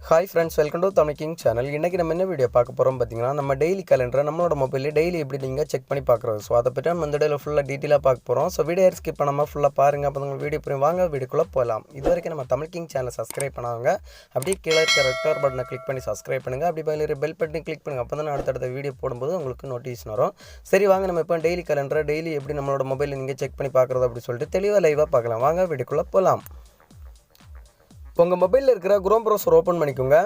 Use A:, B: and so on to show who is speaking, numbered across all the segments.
A: Hi friends, welcome to Tamil king channel. இன்றைக்கி நம்ம என்ன வீடியோ பார்க்க போகிறோம் பார்த்தீங்கன்னா, நம்ம டெய்லி கேலண்டரை நம்மளோட மொபைலில் டெய்லி எப்படி நீங்கள் செக் பண்ணி பார்க்குறது. ஸோ அதை பற்றி நம்ம இந்த வீடியோவில் ஃபுல்லாக டீட்டெயிலாக பார்க்க போகிறோம். ஸோ வீடியோ ஸ்கிப் பண்ணாமல் ஃபுல்லாக பாருங்கள். அப்போ உங்களுக்கு வீடியோ புரியும். வாங்க வீடியோக்குள்ளே போகலாம். இது வரைக்கும் நம்ம தமிழ் கிங் சேனலை சப்ஸ்கிரைப் பண்ணாங்க அப்படியே கீழே இருக்க ரெட் கலர் பட்டனை கிளிக் பண்ணி சப்ஸ்கிரைப் பண்ணுங்கள். அப்படி பதில் பெல் பட்டனை கிளிக் பண்ணுங்கள். அப்போ தான் அடுத்தடுத்த வீடியோ போடும்போது உங்களுக்கு நோட்டிஃபிகேஷன் வரும். சரி வாங்க, நம்ம இப்போ டெய்லி கேலண்டரை டெய்லி எப்படி நம்மளோட மொபைலில் நீங்கள் செக் பண்ணி பார்க்குறது அப்படின்னு சொல்லிட்டு தெளிவாக லைவாக பார்க்கலாம். வாங்க வீடியோக்குள்ளே போகலாம். உங்கள் மொபைலில் இருக்கிற குரோம் ப்ரௌசர் ஓப்பன் பண்ணிக்கோங்க.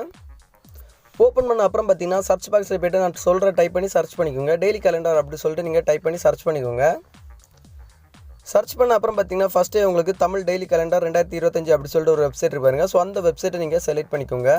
A: ஓப்பன் பண்ண அப்புறம் பார்த்தீங்கன்னா சர்ச் பாக்ஸில் போய்ட்டு நான் சொல்கிற டைப் பண்ணி சர்ச் பண்ணிக்கோங்க. டெய்லி கேலண்டர் அப்படி சொல்லிட்டு நீங்கள் டைப் பண்ணி சர்ச் பண்ணிக்கோங்க. சர்ச் பண்ண அப்புறம் பார்த்தீங்கன்னா ஃபஸ்ட்டே உங்களுக்கு தமிழ் டெய்லி கேலண்டர் 2025 அப்படி சொல்லிட்டு ஒரு வெப்சைட் இருப்பாருங்க. ஸோ அந்த வெப்சைட்டை நீங்கள் செலக்ட் பண்ணிக்கோங்க.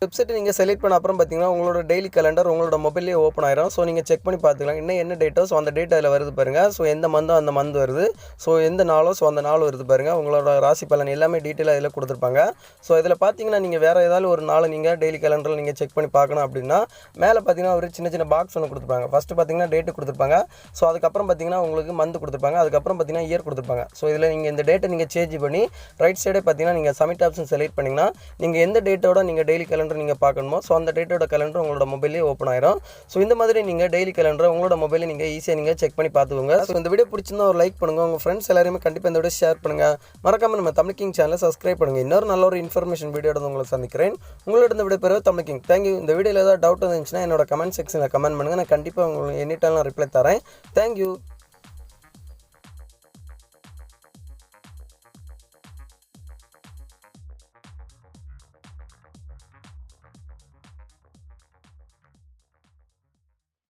A: வெப்சைட்டை நீங்கள் செலக்ட் பண்ண அப்புறம் பார்த்தீங்கன்னா உங்களோட டெய்லி கேலண்டர் உங்களோட மொபைலே ஓப்பன் ஆயிரும். ஸோ நீங்கள் செக் பண்ணி பார்த்துக்கலாம் இன்னும் என்ன டேட்டோ ஸோ அந்த டேட் அதில் வருது பாருங்கள். ஸோ எந்த மந்தோ அந்த மந்த் வருது. ஸோ எந்த நாளோ ஸோ அந்த நாள் வருது பாருங்கள். உங்களோட ராசி பலன் எல்லாமே டீட்டெயிலாக இதில் கொடுத்துருப்பாங்க. ஸோ இதில் பார்த்தீங்கன்னா நீங்கள் வேறு ஏதாவது ஒரு நாளை நீங்கள் டெய்லி கேலண்டரில் நீங்கள் செக் பண்ணி பார்க்கணும் அப்படின்னா மேலே பார்த்தீங்கன்னா ஒரு சின்ன சின்ன பாக்ஸ் ஒன்று கொடுத்துருப்பாங்க. ஃபஸ்ட்டு பார்த்தீங்கன்னா டேட்டு கொடுத்துருப்பாங்க. ஸோ அதுக்கப்புறம் பார்த்தீங்கன்னா உங்களுக்கு மந்த் கொடுத்துருப்பாங்க. அதுக்கப்புறம் பார்த்தீங்கன்னா இயர் கொடுத்துருப்பாங்க. ஸோ இதில் நீங்கள் இந்த டேட்டை நீங்கள் சேஞ்ச் பண்ணி ரைட் சைடே பார்த்தீங்கன்னா நீங்கள் சப்மிட் ஆப்ஷன் செலக்ட் பண்ணிங்கன்னா நீங்கள் எந்த டேட்டோட நீங்கள் டெய்லி கேலண்டர் நீங்கள் பார்க்கணுமோ ஸோ அந்த டேட்டோட கேலண்டர் உங்களோட மொபைலே ஓப்பன் ஆயிரும். ஸோ இந்த மாதிரி நீங்கள் டெய்லி கேலண்டர் உங்களோட மொபைலில் நீங்கள் ஈஸியாக நீங்கள் செக் பண்ணி பார்த்துக்கோங்க. ஸோ இந்த வீடியோ பிடிச்சிருந்தா ஒரு லைக் பண்ணுங்கள். உங்கள் ஃப்ரெண்ட்ஸ் எல்லாருமே கண்டிப்பாக இந்த வீடியோ ஷேர் பண்ணுங்கள். மறக்காமல் நம்ம தமிழ் கிங் சேனலை சப்ஸ்கிரைப் பண்ணுங்கள். இன்னொரு நல்ல ஒரு இன்ஃபர்மேஷன் வீடியோட உங்களை சந்திக்கிறேன். உங்களோட இந்த வீடியோ பேர் தமிழ் கிங். தேங்க்யூ. இந்த வீடியோவில் ஏதாவது டவுட் இருந்துச்சுன்னா என்னோட கமெண்ட் செக்ஷனில் கமெண்ட் பண்ணுங்கள். நான் கண்டிப்பாக உங்களுக்கு எனி டைம் ரிப்ளை தரேன். தேங்க்யூ.